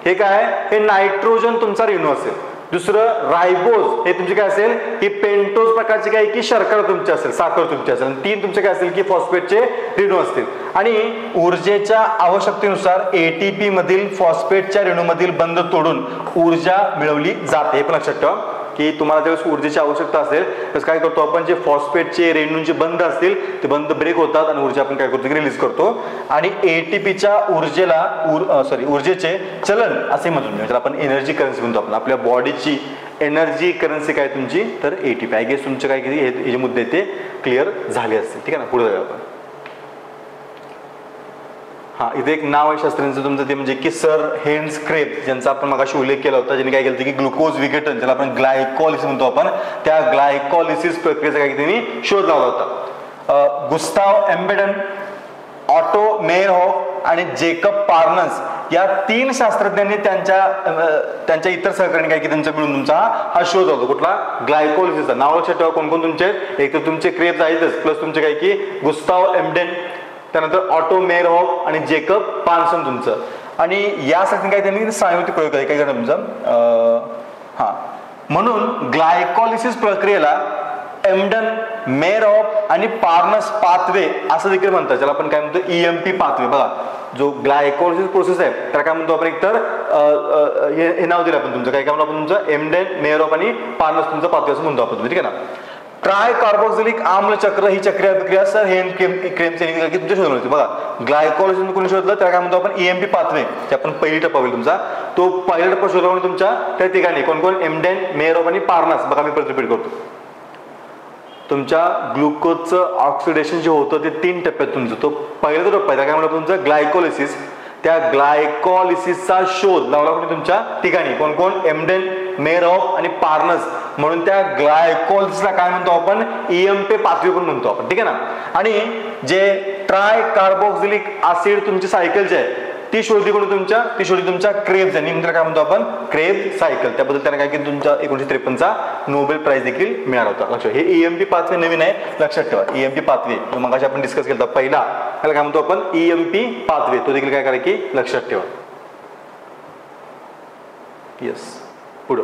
हे काय, हे नायट्रोजन तुमचा रेणू असेल. दुसरं रायबोज हे तुमचे काय असेल, ही पेंटोज प्रकारची काय की शर्करा तुमची असेल, साखर तुमची असेल. 3 तुमचे काय असेल की फॉस्फेटचे रेणू असतील. आणि ऊर्जेच्या आवश्यकतेनुसार ATP मधील फॉस्फेटच्या रेणूमधील बंध तोडून ऊर्जा मिळवली जाते. हे पण लक्षात ठेवा की तुम्हाला ज्यावेळेस ऊर्जेची आवश्यकता असेल तर काय करतो आपण, जे फॉस्फेटचे रेणूंचे बंध असतील ते बंध ब्रेक होतात आणि ऊर्जा आपण काय करतो की रिलीज करतो. आणि ATPच्या ऊर्जेचे चलन असे म्हणतो, म्हणजे आपण एनर्जी करन्सी म्हणतो. आपण आपल्या बॉडीची एनर्जी करन्सी काय तुमची, तर ATP. आय गेस तुमचे काय हे जे मुद्दे ते क्लिअर झाले असतील. ठीक आहे ना, पुढे जाऊया आपण. हा, इथे एक नाव आहे शास्त्रीयांचं तुमचं, ते म्हणजे की सर हेन्स क्रेब्स, ज्यांचा आपण मगाशी उल्लेख केला होता, ज्यांनी काय केलं की ग्लुकोज विघटन, ज्याला आपण ग्लायकॉलिसिस म्हणतो आपण, त्या ग्लायकॉलिसिस प्रक्रियेचा काय त्यांनी शोध लावला होता. गुस्ताव एम्बेडन, ऑटो मेयरहॉफ आणि जेकब पार्नस या 3 शास्त्रज्ञांनी त्यांच्या इतर सहकार्याने काय की त्यांच्या मिळून तुमचा हा शोध होता. कुठला, ग्लायकॉलिसिसचा. नाव लक्षात ठेवा कोण कोण तुमचे, एक तर तुमचे क्रेब्स आहेतच, प्लस तुमचे काय की गुस्ताव एम्बेडन, त्यानंतर ऑटो मेयरहॉफ आणि जेकब पार्नसन तुमचं. आणि यासाठी काय त्यांनी सायुक्तिक प्रयोग काय करणार तुमचा, हा, म्हणून ग्लायकॉलिसिस प्रक्रियेला एम्बडन, मेयरहॉफ आणि पार्नस पाथवे असं देखील म्हणतात, ज्याला आपण काय म्हणतो EMP पाथवे. बघा जो ग्लायकॉलिसिस प्रोसेस आहे त्याला काय म्हणतो आपण, एक तर हे नाव दिलं आपण तुमचं, काय काय म्हणतो आपण तुमचं, एम्बडन, मेयरहॉफ आणि पार्नस तुमचं पाथवे असं म्हणतो आपण, ठीक आहे ना. ट्राय कार्बोक्सिलिक आम्ल चक्र ही प्रक्रिया सर हेन क्रेम्स तुमच्या शोधून होती. बघा ग्लायकॉलिसिस कोणी शोधलं, त्याला काय म्हणतो आपण EMP पाथवे, जे आपण पहिली टप्पा होईल तुमचा, तो पहिला टप्पा शोधला तुमच्या त्या ठिकाणी कोण कोण, एम्बडन, मेयरहॉफ आणि पार्नस. बघा मी परत रिपीट करतो, तुमच्या ग्लुकोजचं ऑक्सिडेशन जे होतं ते 3 टप्प्यात तुमचं, तो पहिला टप्पा आहे, काय म्हणतो तुमचं ग्लायकॉलिसिस. त्या ग्लायकॉलिसिसचा शोध लावला कोणी तुमच्या ठिकाणी, कोण कोण, एम्बडन, मेयरहॉफ आणि पार्नस. म्हणून त्या ग्लायकॉलिसिसला काय म्हणतो आपण, EMP पाथवे पण म्हणतो आपण, ठीक आहे ना. आणि जे ट्राय कार्बोक्सिलिक ऍसिड तुमची सायकल जी आहे ती शोधली कोणी तुमच्या क्रेब्स यांनी, काय म्हणतो आपण क्रेब सायकल. त्याबद्दल त्यांना काय की तुमच्या 1953चा नोबेल प्राइज देखील मिळाला होता. लक्षात, हे EMP पाथवे नवीन आहे, लक्षात ठेवा. EMP पाथवे मग आपण डिस्कस केला पहिला, त्याला काय म्हणतो आपण EMP पाथवे, तो देखील काय करा की लक्षात ठेवा. येस, पुढं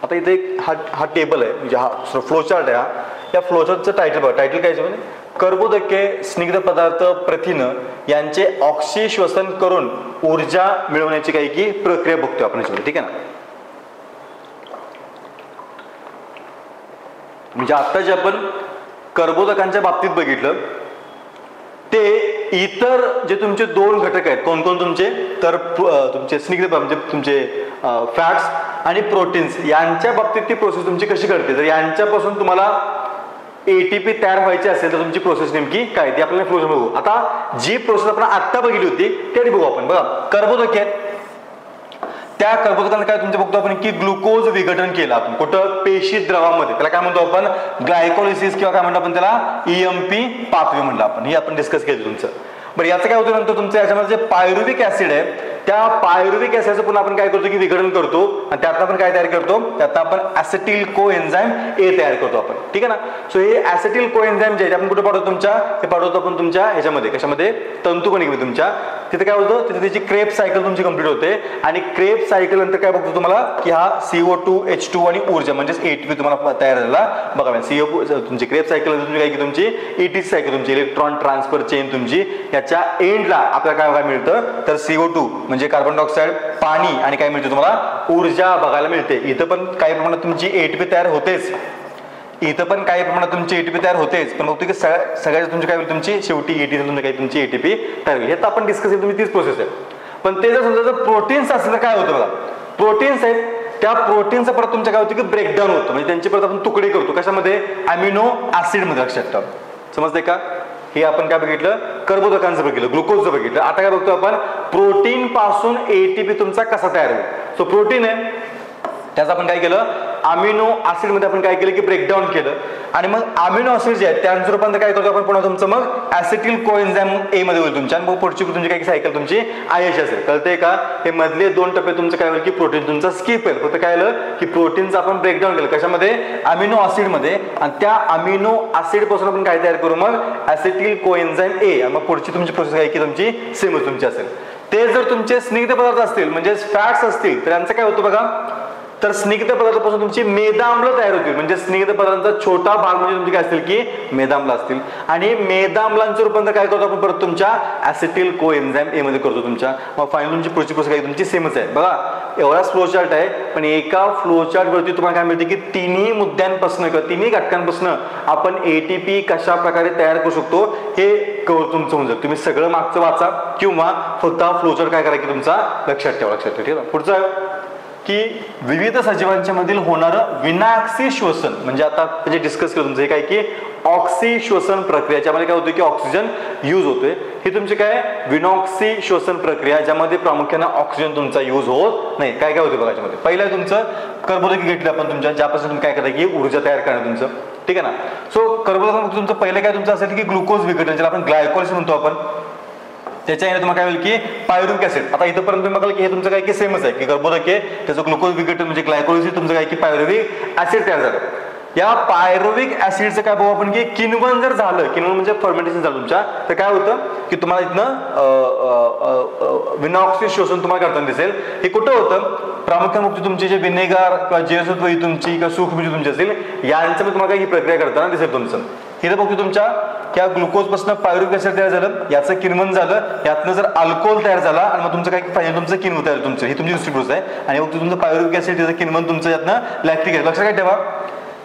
आता इथे एक हा टेबल आहे, म्हणजे हा फ्लो चार्ट आहे. या फ्लो चार्टचं टायटल बघा, टायटल काय म्हणजे कर्बोदके, स्निग्ध पदार्थ, प्रथिनं यांचे ऑक्सिश्वसन करून ऊर्जा मिळवण्याची काही की प्रक्रिया बघतोय आपण याच्यामध्ये, ठीक आहे ना. म्हणजे आता जे आपण कर्बोदकांच्या बाबतीत बघितलं ते इतर जे तुमचे 2 घटक आहेत, कोण कोण तुमचे, तर तुमचे स्निग्ध म्हणजे तुमचे फॅट्स आणि प्रोटीन्स यांच्या बाबतीत ती प्रोसेस तुमची कशी घडते. तर यांच्यापासून तुम्हाला ATP तयार व्हायची असेल तर तुमची प्रोसेस नेमकी काय ती आपल्याला फ्लो बघू. आता जी प्रोसेस आपण आता बघितली होती ती बघू आपण. बघा कर्बोदके आहेत, त्या कर्बोदकांना काय तुमचं बघतो आपण की ग्लुकोज विघटन केलं आपण कुठं, पेशी द्रवामध्ये, त्याला काय म्हणतो आपण ग्लायकोलिसिस किंवा काय म्हणतो आपण त्याला EMP पाथवे म्हणलं आपण. हे आपण डिस्कस केलं तुमचं. बरं याचं काय होतं नंतर तुमचं याच्यामध्ये जे पायरुविक ऍसिड आहे त्या पायरुविक ऍसिडचं पुन्हा आपण काय करतो की विघटन करतो आणि त्यातनं आपण काय तयार करतो, त्यातनं आपण ऍसिटिल कोएन्झाइम A तयार करतो आपण, ठीक आहे ना. सो हे ऍसिटिल कोएन्झाइम जे आहे आपण कुठे पाठवतो तुमच्या, हे पाठवतो आपण तुमच्या ह्याच्यामध्ये, कशामध्ये, तंतुकणिकेमध्ये तुमच्या. तिथे काय होतं, तिथे त्याची क्रेब सायकल तुमची कंप्लीट होते आणि क्रेब सायकल नंतर काय बघतो तुम्हाला की हा CO2 H2 आणि ऊर्जा म्हणजेच ATP तुम्हाला तयार झालेला बघा. तुमची क्रेब सायकल तुमची काय की तुमची ETC सायकल, तुमची इलेक्ट्रॉन ट्रान्सफर चेन तुमची, याच्या एंडला आपल्याला काय मिळतं तर CO2 म्हणजे कार्बन डायऑक्साइड, पाणी आणि काय मिळतं तुम्हाला ऊर्जा बघायला मिळते. इथं पण काही प्रमाणात तुमची ATP तयार होतेच, इथं पण काही प्रमाणात तुमची ATP तयार होतेच, पण बघतो की सगळ्यात तुमची काय होईल तुमची शेवटी तुमची काही तुमची ATP तयार होईल. हे तर आपण डिस्कस केलं, तुम्ही तीच प्रोसेस आहे. पण ते जर समजा जर प्रोटीन्स असेल तर काय होतं बघा, प्रोटीन्स आहेत त्या प्रोटीनचं परत तुमच्या काय होतं की ब्रेकडाऊन होतं, म्हणजे त्यांचे परत आपण तुकडे करतो कशामध्ये, अमिनो ऍसिड मध्ये. लक्षात ठेवा, समजते का. हे आपण काय बघितलं, कर्बोदकांचं बघितलं, ग्लुकोजचं बघितलं. आता काय बघतो आपण, प्रोटीन पासून ATP तुमचा कसा तयार होईल. तो प्रोटीन आहे, त्याचं आपण काय केलं अमिनो ऍसिड मध्ये आपण काय केलं की ब्रेकडाऊन केलं आणि मग अमिनो ऍसिड जे आहेत त्यांचं रूपांतर काय करतो आपण पुन्हा तुमचं मग ऍसिटिल कोएन्झाइम ए मध्ये होईल तुमच्या, मग पुढची तुमची काय सायकल तुमची आयएच असेल. कळतंय का? हे मधले 2 टप्पे तुमचं काय होईल की प्रोटीन तुमचा स्किप होईल. फक्त काय आलं की प्रोटीनचं आपण ब्रेकडाऊन केलं कशामध्ये अमिनो ऍसिड मध्ये आणि त्या अमिनो ऍसिड पासून आपण काय तयार करू मग ऍसिटिल कोएन्झाइम ए. मग पुढची तुमची प्रोसेस काय की तुमची सेमच तुमची असेल. ते जर तुमचे स्निग्ध पदार्थ असतील म्हणजे फॅट्स असतील तर यांचं काय होतं बघा, तर स्निग्ध पदार्थापासून तुमची मेदाम्ल तयार होतील. म्हणजे स्निग्ध पदार्थांचा छोटा भाग म्हणजे तुमची काय असतील की मेदाम्ल असतील आणि मेदाम्लांचं रूपांतर काय करतो आपण परत तुमच्या ऍसिटिल कोएन्झाइम ए मध्ये करतो तुमच्या. मग फायनल तुमची पुढची प्रोसेस काय तुमची सेमच आहे. बघा एवढाच फ्लो चार्ट आहे पण एका फ्लो चार्ट वरती तुम्हाला काय मिळते की तिन्ही मुद्द्यांपासून किंवा तिन्ही घटकांपासून आपण एटीपी कशा प्रकारे तयार करू शकतो हे कवर तुमचं होऊन जाईल. तुम्ही सगळं मागचं वाचा किंवा फक्त फ्लो चार्ट काय करा की तुमचा लक्षात ठेवा. ठीक आहे. पुढचं की विविध सजीवांच्या मधील होणारं विनाक्षी श्वसन म्हणजे आता जे डिस्कस केलं तुमचं हे काय की ऑक्सी श्वसन प्रक्रिया ज्यामध्ये काय होतं की ऑक्सिजन यूज होतोय. ही तुमची काय विनॉक्सी श्वसन प्रक्रिया ज्यामध्ये प्रामुख्याने ऑक्सिजन तुमचा यूज होत नाही. काय काय होते बघा याच्यामध्ये पहिलं तुमचं कर्बोदके घेतलं आपण तुमच्या ज्यापासून तुम्ही काय करता की ऊर्जा तयार करणं तुमचं. ठीक आहे ना. सो कर्बोदक तुमचं पहिलं काय तुमचं असेल की ग्लुकोज विघटन ज्याला आपण ग्लायकोलिसिस म्हणतो आपण. त्याच्या तुम्हाला काय होईल की पायरुविक ऍसिड. आता इथपर्यंत तुम्ही बघाल की हे तुमचं काय की सेमच आहे की कर्बोदके त्याचं ग्लुकोज विघटन म्हणजे ग्लायकोलिसिस तुमचं काय की पायरुविक ऍसिड तयार झालं. या पायरुविक ऍसिडचं काय बघू आपण की किण्वन जर झालं, किण्वन म्हणजे फर्मेंटेशन झालं तुमच्या, तर काय होतं की तुम्हाला इथनं विनॉक्सी श्वसन तुम्हाला करताना दिसेल. हे कुठं होतं प्रामुख्याने तुमचे जे विनेगार किंवा जीवसत्व ही तुमची किंवा सूक्ष्मजीव तुमची असेल यांचं मी तुम्हाला ही प्रक्रिया करताना दिसेल तुमचं. इथं बघतो तुमच्या त्या ग्लुकोज पासून पायरुविक ऍसिड तयार झालं, याचं किण्वन झालं, यातनं जर अल्कोहोल तयार झाला आणि मग तुमचं काय पाहिजे तुमचं किण्वन तयार तुमचं ही तुमची दुसरी प्रोसेस आहे. आणि मग तुमचं पायरुविक ऍसिड त्याचं किण्वन तुमचं यातनं लॅक्टिक ऍसिड. लक्षात काय ठेवा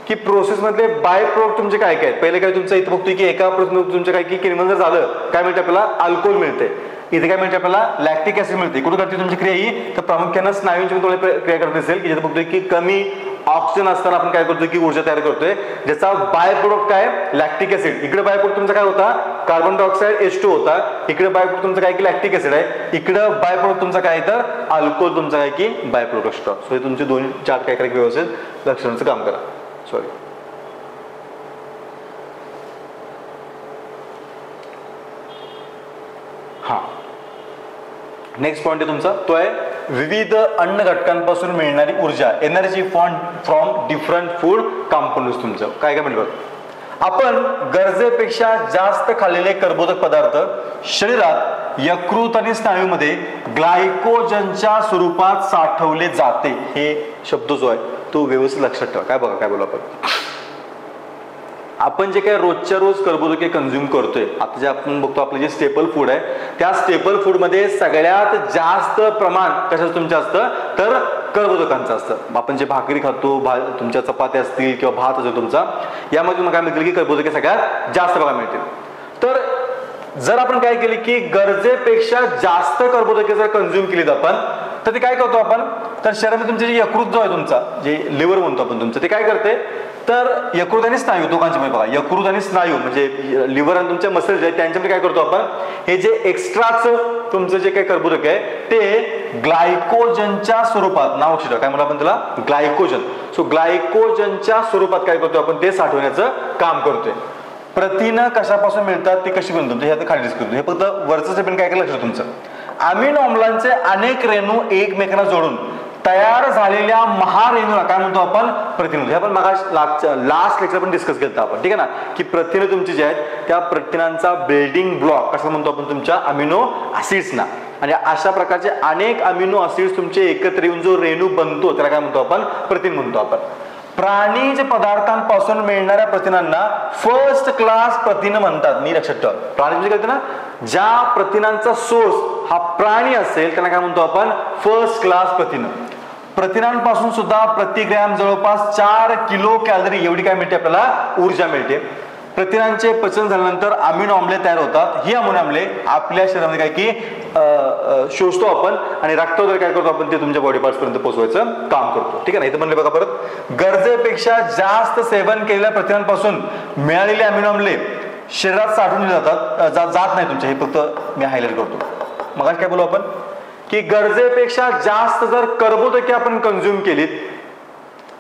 की प्रोसेस मधले बाय प्रोडक्ट तुमचे काय काय. पहिले काय तुमचं इथं बघतोय की एका प्रोसेस तुमचं काय की किण्वन जर झालं काय मिळते आपल्याला अल्कोहोल मिळते. इथे काय मिळते आपल्याला लॅक्टिक ऍसिड मिळते. कुठं करते तुमची क्रिया ही तर प्रामुख्याने स्नायूंची तुम्हाला क्रिया करत असेल की जिथे बघतोय की कमी ऑक्सिजन असताना आपण काय करतोय की ऊर्जा तयार करतोय ज्याचा बाय प्रोडक्ट काय लॅक्टिक ऍसिड. इकडे बाय प्रोडक्ट तुमचा काय होता कार्बन डायऑक्साइड H2 होता. इकडे बाय प्रोडक्ट तुमचं काय की लॅक्टिक ऍसिड आहे. इकडे बाय प्रोडक्ट तुमचा काय तर अल्कोहोल तुमचा काय की बाय प्रोडक्ट असतो. सो हे तुमचे दोन्ही चार्ट काय करा व्यवस्थित लक्षणाचं काम करा. सॉरी हा नेक्स्ट पॉइंट आहे तुमचा तो आहे विविध अन्न घटकांपासून मिळणारी ऊर्जा energy from different food components. तुमचं काय काय म्हणजे आपण गरजेपेक्षा जास्त खाल्लेले कर्बोदक पदार्थ शरीरात यकृत आणि स्नायूमध्ये ग्लायकोजनच्या स्वरूपात साठवले जाते. हे शब्द जो आहे तो व्यवस्थित लक्षात ठेवा. काय बघा काय बोलू आपण जे काही रोजच्या रोज कर्बोदके कंझ्युम करतोय आता जे आपण बघतो आपलं जे स्टेपल फूड आहे त्या स्टेपल फूड मध्ये सगळ्यात जास्त प्रमाण कशाचं तुमचं असतं तर कर्बोदकांचं असतं. आपण जे भाकरी खातो तुमच्या चपात्या असतील किंवा भात असेल तुमचा यामध्ये काय मिळतील की कर्बोदके सगळ्यात जास्त बघा मिळतील. तर जर आपण काय केले की गरजेपेक्षा जास्त कर्बोदके जर कंझ्युम केलीत आपण तर ते काय करतो आपण तर शरीरामध्ये तुमचे जे यकृत जो आहे तुमचा जे लिव्हर म्हणतो आपण तुमचं ते काय करते तर यकृत आणि स्नायू दोघांचे मध्ये बघा यकृत आणि स्नायू म्हणजे लिव्हर आणि तुमच्या मसल जे आहेत त्यांच्यामध्ये काय करतो आपण हे जे एक्स्ट्राचं तुमचं जे काही कर्बोदक आहे ते ग्लायकोजनच्या स्वरूपात नाव अक्षर काय म्हणतो आपण त्याला ग्लायकोजन. सो ग्लायकोजनच्या स्वरूपात काय करतो आपण ते साठवण्याचं काम करतोय. प्रथिनं कशापासून मिळतात ती कशी बनतो हे आता खाली डिस्कस करतो. हे फक्त वरचं पण काय लक्षात तुमचं अमिनो अम्लांचे अनेक रेणू एकमेकांना जोडून तयार झालेल्या महारेणूला काय म्हणतो आपण प्रथिन. हे आपण लास्ट लेक्चर पण डिस्कस केलं आपण. ठीक आहे ना की प्रथिनं तुमची जे आहेत त्या प्रथिनांचा बिल्डिंग ब्लॉक कसं म्हणतो आपण तुमच्या अमिनो ऍसिड्सना. आणि अशा प्रकारचे अनेक अमिनो ऍसिड्स तुमचे एकत्र येऊन जो रेणू बनतो त्याला काय म्हणतो आपण प्रथिन म्हणतो आपण. प्राणीज पदार्थांपासून मिळणाऱ्या प्रथिनांना फर्स्ट क्लास प्रथिन म्हणतात. मी लक्षात ठेवा प्राणी म्हणजे काय ना ज्या प्रथिनांचा सोर्स हा प्राणी असेल त्यांना काय म्हणतो आपण फर्स्ट क्लास प्रथिन. प्रथिनांपासून सुद्धा प्रति ग्रॅम जवळपास 4 किलो कॅलरी एवढी काय मिळते आपल्याला ऊर्जा मिळते. प्रथिनांचे पचन झाल्यानंतर अमिनो आम्ले तयार होतात. ही अमिनो आम्ले आपल्या शरीरामध्ये काय की शोषतो आपण आणि रक्ताद्वारे काय करतो आपण ते तुमच्या बॉडी पार्ट्स पर्यंत पोहोचवायचं काम करतो. ठीक आहे ना. इथं म्हणले बघा परत गरजेपेक्षा जास्त सेवन केलेल्या प्रथिनांपासून मिळालेले अमिनो आम्ले शरीरात साठवून जात नाही तुमच्या. हे फक्त मी हायलाइट करतो. मग काय बोलू आपण की गरजेपेक्षा जास्त जर कर्बोदके आपण कंझ्युम केलीत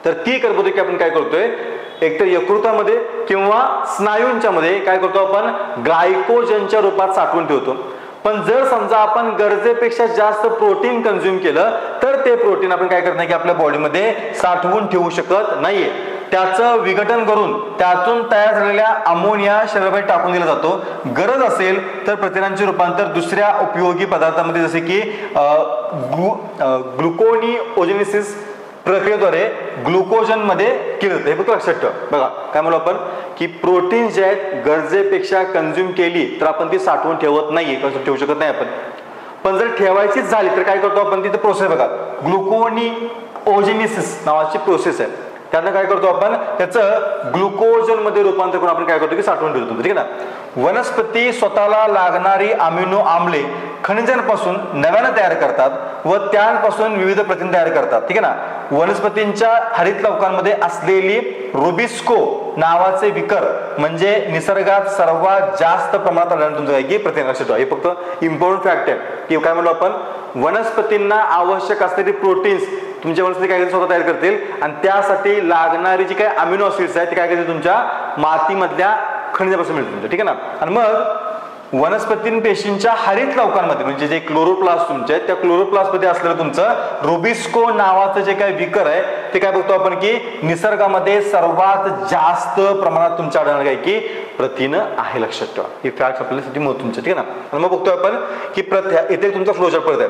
तर ती कर्बोदके आपण काय करतोय, एक तर यकृतामध्ये किंवा स्नायूंच्या मध्ये काय करतो आपण, ग्लायकोजनच्या रूपात साठवून ठेवतो. पण जर समजा आपण गरजेपेक्षा जास्त प्रोटीन कंझ्युम केलं तर ते प्रोटीन आपण काय करत नाही की आपल्या बॉडीमध्ये साठवून ठेवू शकत नाहीये. त्याचं विघटन करून त्यातून तयार झालेल्या अमोनिया शरीरामध्ये टाकून दिला जातो. गरज असेल तर प्रथिनांचे रूपांतर दुसऱ्या उपयोगी पदार्थांमध्ये जसे की ग्लुकोनिओजेनेसिस प्रक्रियेद्वारे ग्लुकोजन मध्ये केलं जातं. हे फक्त लक्षात ठेवा. बघा काय म्हणलो आपण की प्रोटीन जे आहेत गरजेपेक्षा कंझ्युम केली तर आपण ती साठवून ठेवत नाहीये, कसं ठेवू शकत नाही आपण. पण जर ठेवायचीच झाली तर काय करतो आपण, तिथे प्रोसेस बघा, ग्लुकोनिओजेनेसिस नावाची प्रोसेस आहे. त्यानं काय करतो आपण, त्याचं ग्लुकोजन मध्ये रूपांतर करून आपण काय करतो की साठवून ठेवतो. ठीक आहे ना. वनस्पती स्वतःला लागणारी अमिनो आम्ले खनिजांपासून नव्यानं तयार करतात व त्यांपासून विविध प्रथिने तयार करतात. ठीक आहे ना. वनस्पतींच्या हरित लवकांमध्ये असलेली रुबिस्को नावाचे विकर म्हणजे निसर्गात सर्वात जास्त प्रमाणात आढळणारे तुमचं काय की प्रथिने. लक्षात ठेवा, हे फक्त इम्पॉर्टंट फॅक्ट आहे की काय म्हणलो आपण, वनस्पतींना आवश्यक असलेली प्रोटीन्स तुमच्या वनस्पती काय स्वतः तयार करतील आणि त्यासाठी लागणारी जी काही अमिनो ऍसिड्स आहेत ते काय करतील तुमच्या मातीमधल्या खनिजापासून मिळतील. ठीक आहे ना. आणि मग वनस्पती पेशींच्या हरित लवकांमध्ये म्हणजे जे क्लोरोप्लास्ट तुमचे आहेत त्या क्लोरोप्लास्ट मध्ये असलेलं तुमचं रुबिस्को नावाचं जे काही विकर आहे ते काय बघतो आपण की निसर्गामध्ये सर्वात जास्त प्रमाणात तुमच्या आढळणार काय की प्रथिन आहे. लक्षात ठेवा, ही फॅक्ट आपल्यासाठी महत्त्वाची. ठीक आहे ना. आणि मग बघतोय आपण की इथे तुमचा फ्लोचार्ट पडत आहे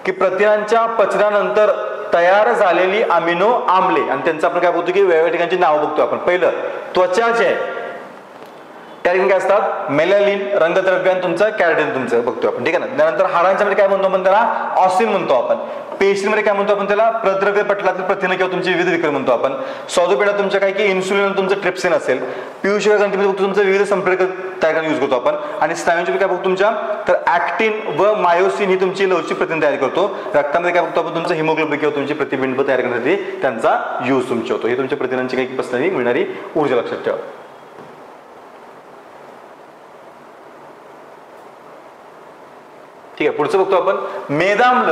की प्रथिनांच्या पचनानंतर तयार झालेली अमिनो आम्ले आणि त्यांचं आपण काय बघतो की वेगवेगळ्या ठिकाणची नावं बघतो आपण. पहिलं त्वचा जे आहे त्या ठिकाणी काय असतात, मेलॅनिन रंगद्रव्य आणि तुमचं कॅरोटीन तुमचं बघतो आपण. ठीक आहे ना. त्यानंतर हाडांच्या मध्ये काय म्हणतो आपण त्याला, ऑसिन म्हणतो आपण. पेशीमध्ये काय म्हणतो आपण त्याला, प्रद्रव्य पटलातील प्रथिने किंवा तुमचे विविध विकर म्हणतो आपण. स्वादुपिंडात तुमच्या काय की इन्सुलिन तुमचं ट्रिप्सिन असेल. पियुष ग्रंथीमध्ये तुमचं विविध संप्रेरक तयार करायला यूज करतो आपण. आणि स्नायूंच्या काय बघतो तुमच्या तर ऍक्टिन व मायोसिन ही तुमची लवचिक प्रथिने तयार करतो. रक्तामध्ये काय बघतो आपण तुमचं हिमोग्लोबिन किंवा तुमची प्रतिबिंब तयार करण्यासाठी त्यांचा यूज तुमचे होतो. हे तुमच्या प्रथिनांची काही पसरणारी मिळणारी ऊर्जा. लक्षात ठेवा. ठीक आहे. पुढचं बघतो आपण, मेदाम्ल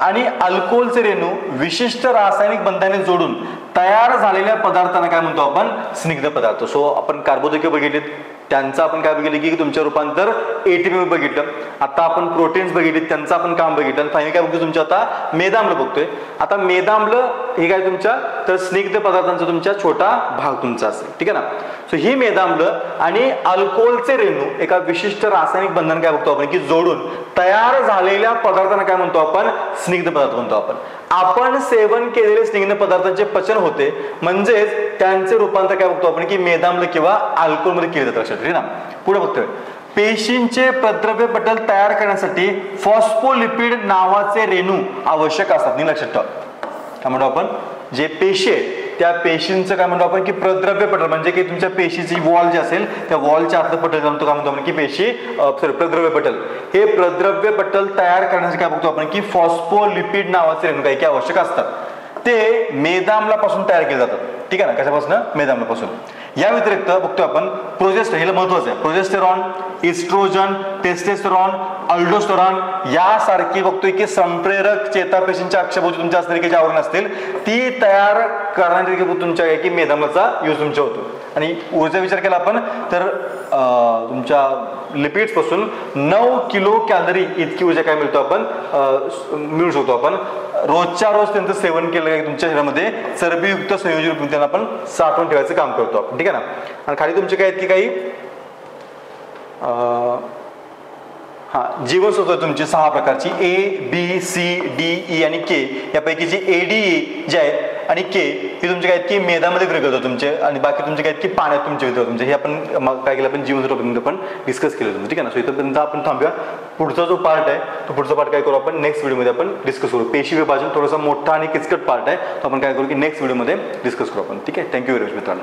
आणि अल्कोहोलचे रेणू विशिष्ट रासायनिक बंधाने जोडून तयार झालेल्या पदार्थांना काय म्हणतो आपण, स्निग्ध पदार्थ. सो आपण कार्बोदके बघितले, त्यांचं आपण काय बघितलं की तुमचं रूपांतर एटीपी बघितलं. आता आपण प्रोटीन्स बघितले, त्यांचं आपण काम बघितलं. आणि फायनली काय बघतो तुमच्या आता मेदाम्ल बघतोय. आता मेदाम्ल हे काय तुमच्या तर स्निग्ध पदार्थांचा तुमच्या छोटा भाग तुमचा असेल. ठीक आहे ना. सो ही मेदाम्ल आणि अल्कोहोलचे रेणू एका विशिष्ट रासायनिक बंधन काय बघतो आपण की जोडून तयार झालेल्या पदार्थांना काय म्हणतो आपण, स्निग्ध पदार्थ म्हणतो आपण. आपण सेवन केलेले स्निग्ध पदार्थांचे पचन होते म्हणजेच त्यांचे रूपांतर काय बघतो आपण की मेदाम्ल किंवा अल्कोहोल मध्ये केले जातं. लक्षात ठेवा ना. पुढे बघतोय, पेशींचे प्रद्रव्य पटल तयार करण्यासाठी फॉस्फोलिपिड नावाचे रेणू आवश्यक असतात. लक्षात ठेवा. काय म्हणतो आपण, जे पेशी आहे त्या पेशींचं काय म्हणतो आपण की प्रद्रव्य पटल म्हणजे की तुमच्या पेशीची वॉल जे असेल त्या वॉलच्या आतलं पटल म्हणतो काय म्हणतो आपण की पेशी प्रद्रव्य पटल. हे प्रद्रव्य पटल तयार करण्यासाठी काय बघतो आपण की फॉस्फोलिपिड नावाचे रेणू काही आवश्यक असतात. ते मेदाम्लापासून तयार केले जातात. ठीक आहे ना. कशापासून, मेदाम्लापासून. या व्यतिरिक्त बघतो आपण प्रोजेस्टेरॉन, हे महत्वाचं आहे. प्रोजेस्टेरॉन, इस्ट्रोजन, टेस्टेस्टेरॉन, अल्डोस्टेरॉन यासारखी बघतोय की संप्रेरक चेतापेशींच्या अक्षभोवती तुमच्या असणारी जी आवरण असतील ती तयार करण्यासाठी तुमच्या काय की मेदाम्लाचा यूज तुमच्या होतो. आणि ऊर्जा विचार केला आपण तर तुमच्या लिपिड्स पासून 9 किलो कॅलरी इतकी ऊर्जा काय मिळतो आपण मिळू शकतो आपण रोजच्या रोज त्यांचं सेवन केलं की तुमच्या शरीरामध्ये चरबीयुक्त संयोजी रूपाने त्यांना आपण साठवून ठेवायचं काम करतो आपण. ठीक आहे ना. आणि खाली तुमचे काय आहेत की काही जीवनसत्व तुमची 6 प्रकारची A, B, C, D, E आणि K यापैकी जी ADE जे आहेत आणि K हे तुमचे काय आहेत की मेदामध्ये विरघळतो तुमचे आणि बाकी तुमचे काय आहेत की पाण्यात तुमचे विरघळतो तुमचे. हे आपण काय केलं आपण जीवनसत्व आपण डिस्कस केलं तुमचं. ठीक आहे ना. सो इथपर्यंत आपण थांबूया. पुढचा जो पार्ट आहे तो पुढचा पार्ट काय करू आपण नेक्स्ट व्हिडिओमध्ये आपण डिस्कस करू. पेशी विभाजन थोडासा मोठा आणि किचकट पार्ट आहे तो आपण काय करू की नेक्स्ट व्हिडिओमध्ये डिस्कस करू आपण. ठीक आहे. थँक्यू व्हेरी मच मित्रांनो.